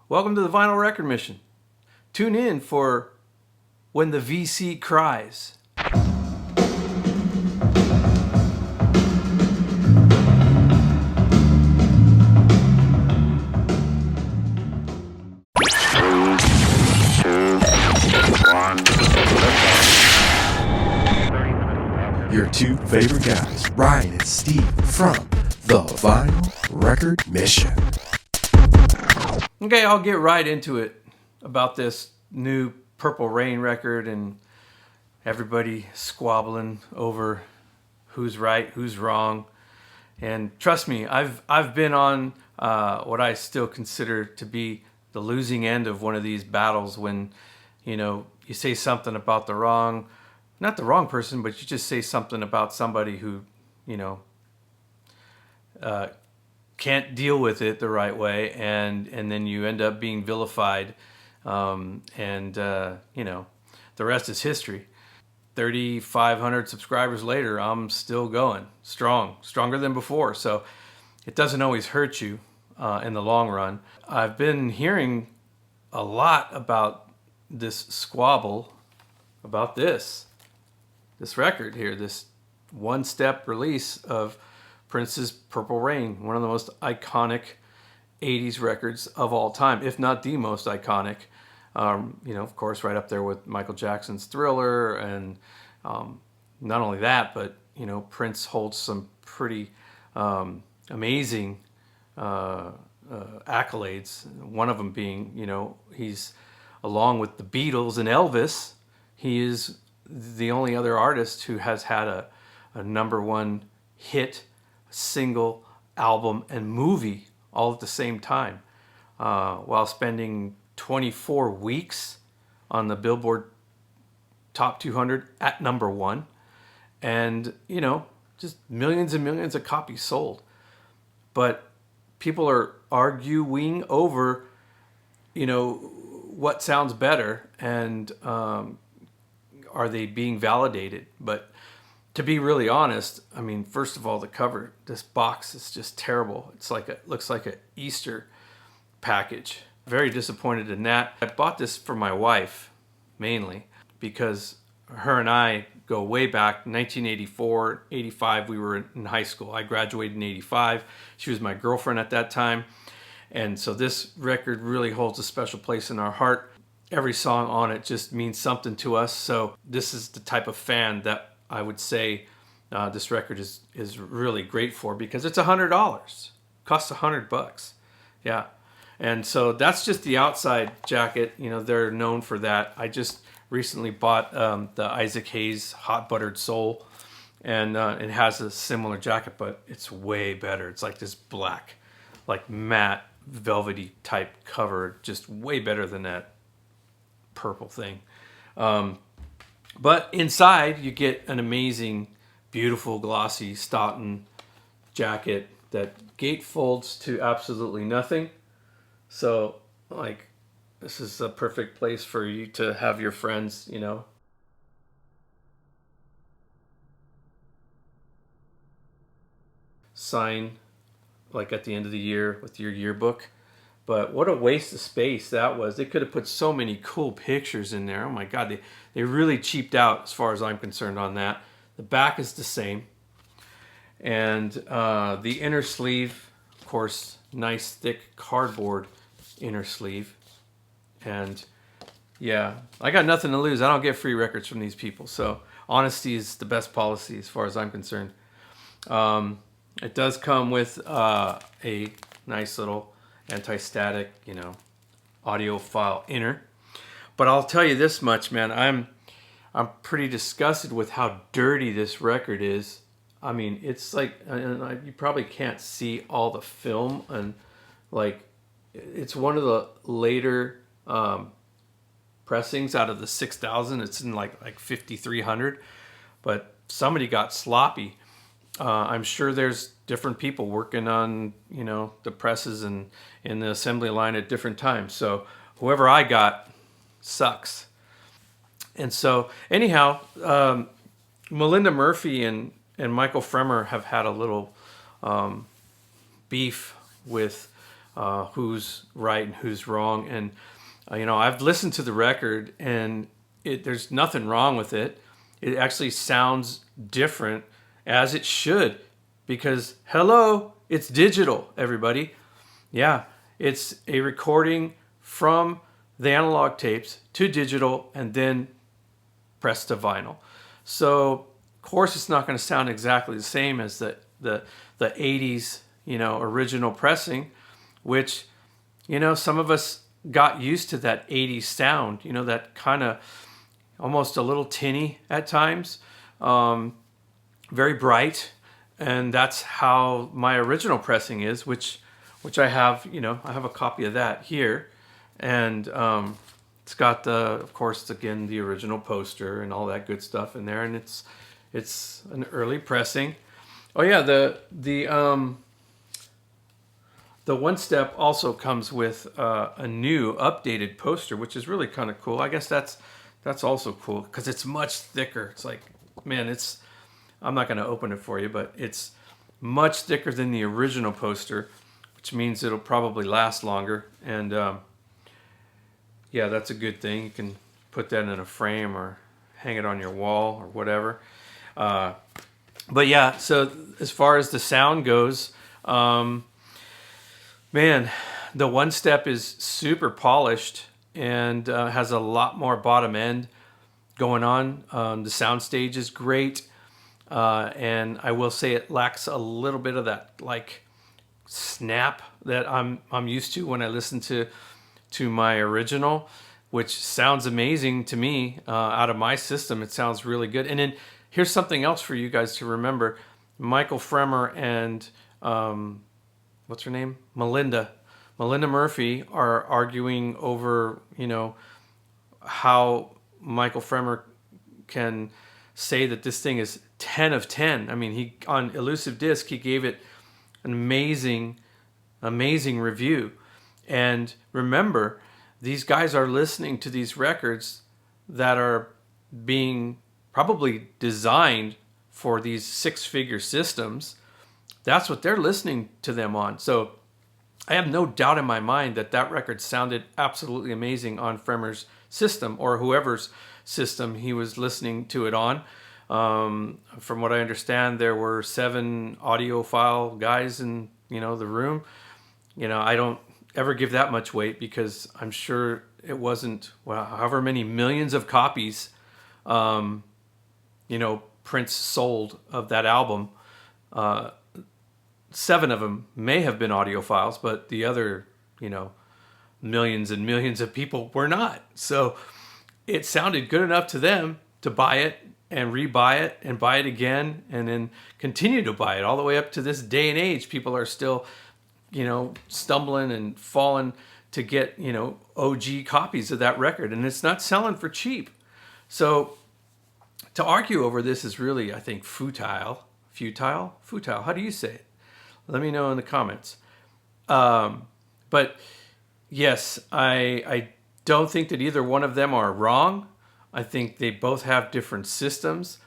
Welcome to the Vinyl Record Mission. Tune in for When the VC Cries. Your two favorite guys, Ryan and Steve from the Vinyl Record Mission. Okay, I'll get right into it about this new Purple Rain record and everybody squabbling over who's right, who's wrong. And trust me, I've been on what I still consider to be the losing end of one of these battles when, you say something about not the wrong person, but you just say something about somebody who, can't deal with it the right way, and then you end up being vilified, the rest is history. 3,500 subscribers later, I'm still going stronger than before. So it doesn't always hurt you in the long run. I've been hearing a lot about this squabble about this record here, this one-step release of Prince's Purple Rain, one of the most iconic 80s records of all time, if not the most iconic. Of course, right up there with Michael Jackson's Thriller, and not only that, but Prince holds some pretty amazing accolades. One of them being, he's, along with the Beatles and Elvis, he is the only other artist who has had a number one hit, single, album, and movie all at the same time, while spending 24 weeks on the Billboard Top 200 at number one, and just millions and millions of copies sold. But people are arguing over what sounds better, and are they being validated? But to be really honest, I mean, first of all, the cover, this box is just terrible. It looks like an Easter package. Very disappointed in that. I bought this for my wife, mainly, because her and I go way back, 1984, 85, we were in high school. I graduated in 85. She was my girlfriend at that time. And so this record really holds a special place in our heart. Every song on it just means something to us. So this is the type of fan that I would say this record is really great for, because it's $100. Costs $100. Yeah. And so that's just the outside jacket. They're known for that. I just recently bought the Isaac Hayes Hot Buttered Soul, and it has a similar jacket, but it's way better. It's like this black, like matte, velvety type cover, just way better than that purple thing. But inside you get an amazing, beautiful, glossy Stoughton jacket that gate folds to absolutely nothing. So, this is a perfect place for you to have your friends, sign, at the end of the year with your yearbook. But what a waste of space that was. They could have put so many cool pictures in there. Oh my God, they really cheaped out as far as I'm concerned on that. The back is the same. And the inner sleeve, of course, nice thick cardboard inner sleeve. And yeah, I got nothing to lose. I don't get free records from these people. So honesty is the best policy as far as I'm concerned. It does come with a nice little anti-static, audiophile inner. But I'll tell you this much, man. I'm pretty disgusted with how dirty this record is. I mean, it's you probably can't see all the film, and it's one of the later pressings out of the 6,000. It's in like 5,300, but somebody got sloppy. I'm sure there's different people working on, the presses and in the assembly line at different times. So whoever I got sucks. And so anyhow, Melinda Murphy and Michael Fremer have had a little beef with who's right and who's wrong. And I've listened to the record, and there's nothing wrong with it. It actually sounds different, as it should, because hello, it's digital, everybody. Yeah, it's a recording from the analog tapes to digital and then pressed to vinyl. So, of course, it's not going to sound exactly the same as the 80s, original pressing, which, some of us got used to that 80s sound, that kind of almost a little tinny at times, very bright. And that's how my original pressing is, which I have, I have a copy of that here. And it's got of course, again, the original poster and all that good stuff in there. And it's an early pressing. Oh yeah, the one step also comes with a new updated poster, which is really kind of cool. I guess that's also cool because it's much thicker. It's like, man, I'm not going to open it for you, but it's much thicker than the original poster, which means it'll probably last longer. And yeah, that's a good thing. You can put that in a frame or hang it on your wall or whatever. But yeah, so as far as the sound goes, man, the one step is super polished and has a lot more bottom end going on. The sound stage is great. And I will say it lacks a little bit of that like snap that I'm used to when I listen to my original, which sounds amazing to me. Out of my system, it sounds really good. And then here's something else for you guys to remember: Michael Fremer and what's her name, Melinda Murphy are arguing over how Michael Fremer can say that this thing is 10 of 10. I mean, he on Elusive Disc, he gave it an amazing review. And remember, these guys are listening to these records that are being probably designed for these six-figure systems. That's what they're listening to them on. So I have no doubt in my mind that record sounded absolutely amazing on Fremer's system, or whoever's system he was listening to it on. From what I understand, there were 7 audiophile guys in the room. I don't ever give that much weight because I'm sure it wasn't, well, however many millions of copies Prince sold of that album. 7 of them may have been audiophiles, but the other millions and millions of people were not. So it sounded good enough to them to buy it and rebuy it and buy it again and then continue to buy it all the way up to this day and age. People are still, stumbling and falling to get, OG copies of that record, and it's not selling for cheap. So to argue over this is really, I think, futile. How do you say it? Let me know in the comments. But yes, I don't think that either one of them are wrong. I think they both have different systems.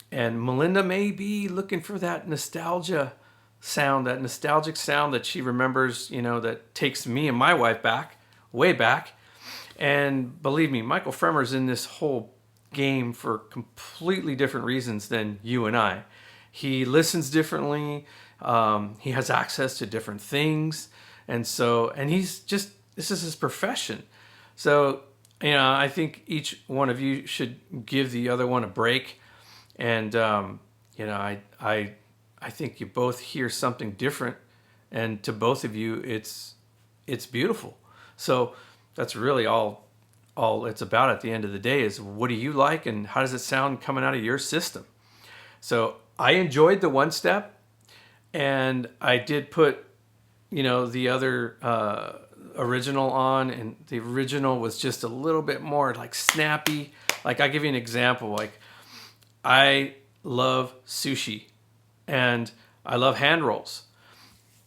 And Melinda may be looking for that nostalgia sound, that nostalgic sound that she remembers, that takes me and my wife back, way back. And believe me, Michael Fremer's in this whole game for completely different reasons than you and I. He listens differently. He has access to different things. And he's just, this is his profession. So, I think each one of you should give the other one a break. And, I think you both hear something different. And to both of you, it's beautiful. So that's really all it's about at the end of the day is what do you like and how does it sound coming out of your system? So I enjoyed the one step, and I did put, the other original on, and the original was just a little bit more like snappy. Like I'll give you an example. Like I love sushi and I love hand rolls,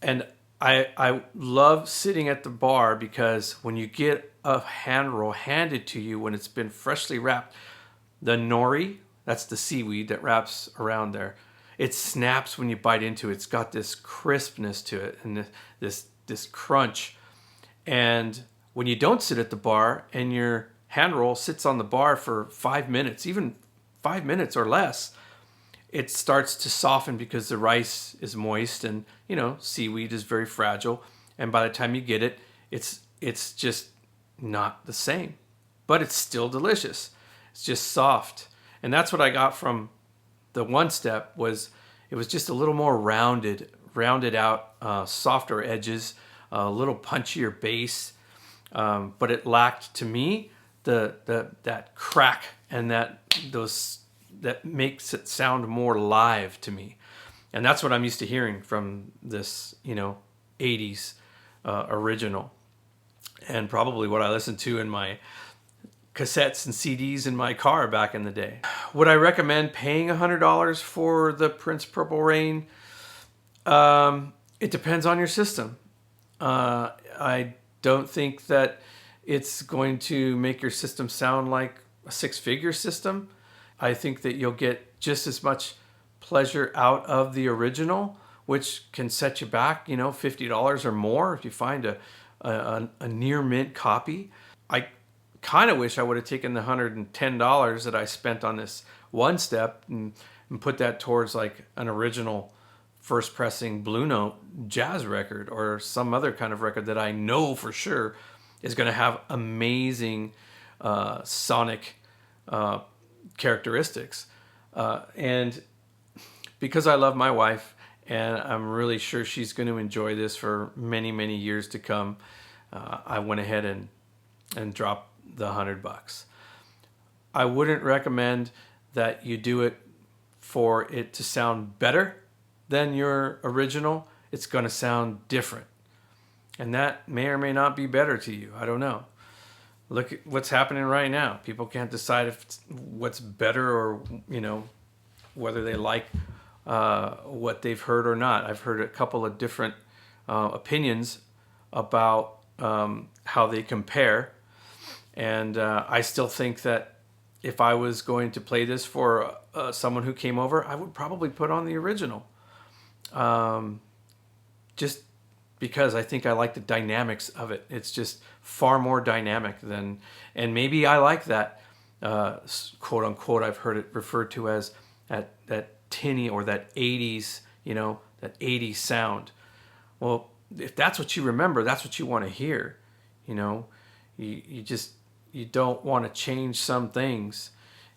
and I love sitting at the bar because when you get a hand roll handed to you when it's been freshly wrapped, the nori, that's the seaweed that wraps around there, it snaps when you bite into it. It's got this crispness to it and this crunch. And when you don't sit at the bar and your hand roll sits on the bar for 5 minutes, even 5 minutes or less, it starts to soften because the rice is moist, and seaweed is very fragile. And by the time you get it, it's just not the same, but it's still delicious. It's just soft. And that's what I got from the one step. It was just a little more rounded out, softer edges, a little punchier bass, but it lacked, to me, that crack and that makes it sound more live to me. And that's what I'm used to hearing from this 80s original, and probably what I listened to in my cassettes and CDs in my car back in the day. Would I recommend paying $100 for the Prince Purple Rain? It depends on your system. I don't think that it's going to make your system sound like a six-figure system. I think that you'll get just as much pleasure out of the original, which can set you back, $50 or more if you find a near mint copy. I kind of wish I would have taken the $110 that I spent on this one step and put that towards like an original first pressing Blue Note jazz record or some other kind of record that I know for sure is going to have amazing sonic characteristics. And because I love my wife and I'm really sure she's going to enjoy this for many, many years to come, I went ahead and dropped the $100. I wouldn't recommend that you do it for it to sound better than your original. It's going to sound different, and that may or may not be better to you. I don't know. Look at what's happening right now. People can't decide if what's better or whether they like what they've heard or not. I've heard a couple of different opinions about how they compare. And I still think that if I was going to play this for someone who came over, I would probably put on the original. Just because I think I like the dynamics of it. It's just far more dynamic than, and maybe I like that, quote unquote, I've heard it referred to as that tinny or that 80s, that 80s sound. Well, if that's what you remember, that's what you want to hear. You don't want to change some things.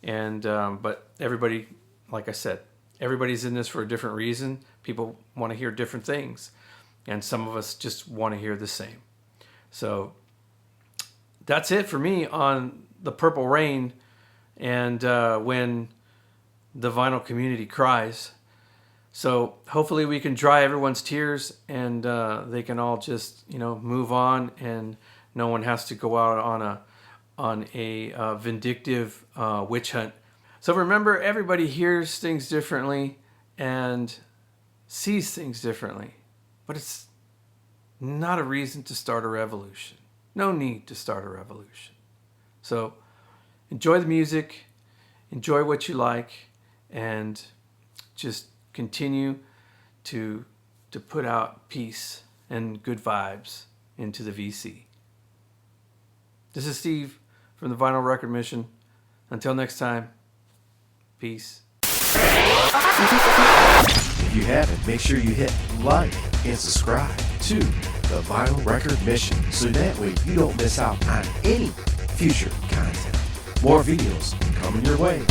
And but everybody, like I said, everybody's in this for a different reason. People want to hear different things, and some of us just want to hear the same. So that's it for me on the Purple Rain and when the Vinyl Community Cries. So hopefully we can dry everyone's tears, and they can all just move on, and no one has to go out on a vindictive witch hunt. So remember, everybody hears things differently and sees things differently, but it's not a reason to start a revolution. No need to start a revolution. So enjoy the music, enjoy what you like, and just continue to put out peace and good vibes into the VC. This is Steve from the Vinyl Record Mission. Until next time, peace. If you haven't, make sure you hit like and subscribe to the Vinyl Record Mission so that way you don't miss out on any future content. More videos coming your way.